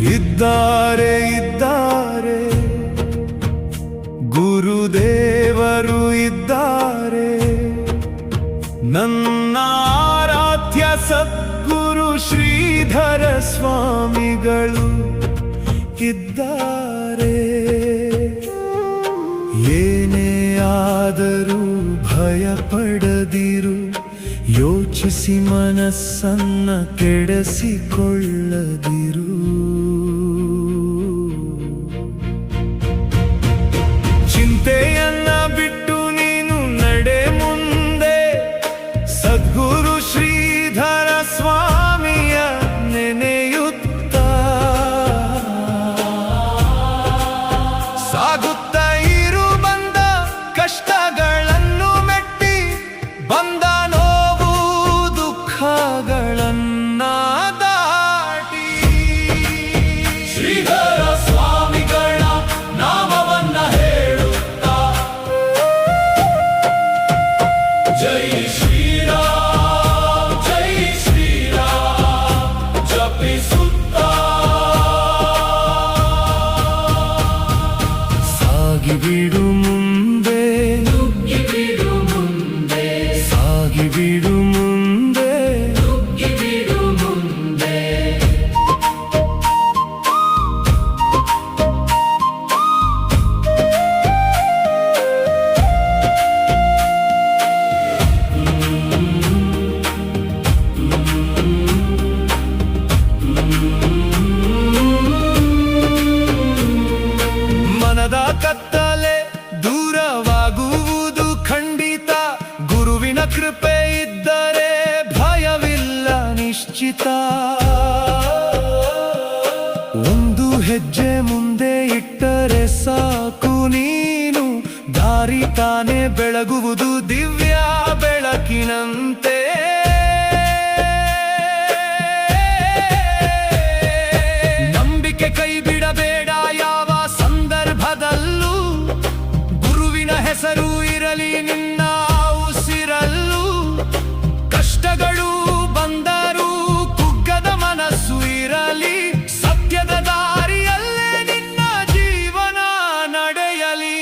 ಇದ್ದಾರೆ ಇದ್ದಾರೆ ಗುರುದೇವರು ಇದ್ದಾರೆ, ನನ್ನ ಆರಾಧ್ಯ ಸದ್ಗುರು ಶ್ರೀಧರ ಸ್ವಾಮಿಗಳು ಇದ್ದಾರೆ. ಏನೇ ಆದರೂ ಭಯಪಡದಿರು, ಯೋಚಿಸಿ ಮನಸ್ಸನ್ನ ಕೆಡಿಸಿಕೊಳ್ಳದಿರು. ಚಿಂತೆಯನ್ನ ಬಿಟ್ಟು ನೀನು ನಡೆ ಮುಂದೆ, ಸದ್ಗುರು ಶ್ರೀಧರ ಸ್ವಾಮಿಯ ನೆನೆಯುತ್ತ ಸಾಗುತ್ತ ಇರು. ಬಂದ ಕಷ್ಟಗಳನ್ನು ಮೆಟ್ಟಿ, ಬಂದ ನೋವು ದುಃಖಗಳನ್ನ ದಾಟಿ, ಶ್ರೀಧರ ಸ್ವಾಮಿಗಳ ನಾಮವನ್ನ ಹೇಳುತ್ತಾ ಜೈ ಶ್ರೀರಾಮ್ ಜೈ ಶ್ರೀರಾಮ್ ಜಪಿಸುತ್ತ ಸಾಗಿಬಿಡು ಮುಂದೆ, ನುಗ್ಗಿಬಿಡು ಮುಂದೆ, ಸಾಗಿಬಿಡು ಮುಂದೆ, ನುಗ್ಗಿಬಿಡು ಮುಂದೆ. ಮನದ ಕತ್ತಲೆ ದೂರವಾಗುವುದು ಖಂಡಿತ, ಗುರುವಿನ ಕೃಪೆ ಇದ್ದರೆ ಭಯವಿಲ್ಲ ನಿಶ್ಚಿತ. ಒಂದು ಹೆಜ್ಜೆ ಮುಂದೆ ಇಟ್ಟರೆ ಸಾಕು ನೀನು, ದಾರಿ ತಾನೇ ಬೆಳಗುವುದು ದಿವ್ಯ ಬೆಳಕಿನಂತೆ. ನಂಬಿಕೆ ಕೈ ಬಿಡಬೇಡ ಯಾವ ಸಂದರ್ಭದಲ್ಲೂ, ಗುರುವಿನ ಹೆಸರು ಇರಲಿ ನಿನ್ನ ಉಸಿರಲ್ಲೂ. ಕಷ್ಟಗಳು ಬಂದರೂ ಕುಗ್ಗದ ಮನಸ್ಸು ಇರಲಿ, ಸತ್ಯದ ದಾರಿಯಲ್ಲೇ ನಿನ್ನ ಜೀವನ ನಡೆಯಲಿ.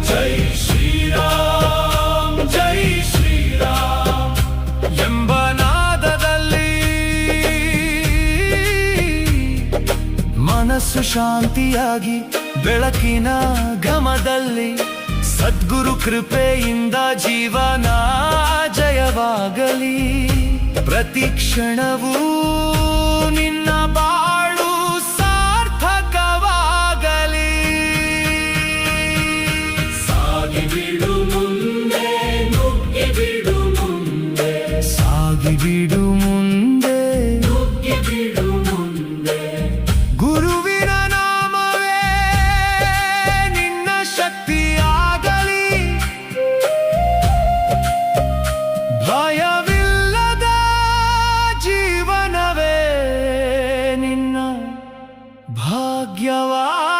ಜೈ ಶ್ರೀರಾಮ್ ಜೈ ಶ್ರೀರಾಮ್ ಎಂಬ ನಾದದಲ್ಲಿ ಮನಸ್ಸು ಶಾಂತಿಯಾಗಿ, ಬೆಳಕಿನ ಘಮದಲ್ಲಿ ಸದ್ಗುರು ಕೃಪೆಯಿಂದ ಜೀವನ ಜಯವಾಗಲಿ. ಪ್ರತಿ ಕ್ಷಣವೂ ನಿನ್ನ ಬಾಳು ಸಾರ್ಥಕವಾಗಲಿ. ಸಾಗಿಬಿಡು ಮುಂದೆ, ನುಗ್ಗಿಬಿಡು ಮುಂದೆ, ಸಾಗಿಬಿಡು ಮುಂದೆ, ನುಗ್ಗಿಬಿಡು ಮುಂದೆ. ಗುರುವಿನ ನಾಮವೇ ನಿನ್ನ ಶಕ್ತಿಯಾಗಲಿ, ಭಯವಿಲ್ಲದ ಜೀವನವೇ ನಿನ್ನ ಭಾಗ್ಯವಾಗಲಿ.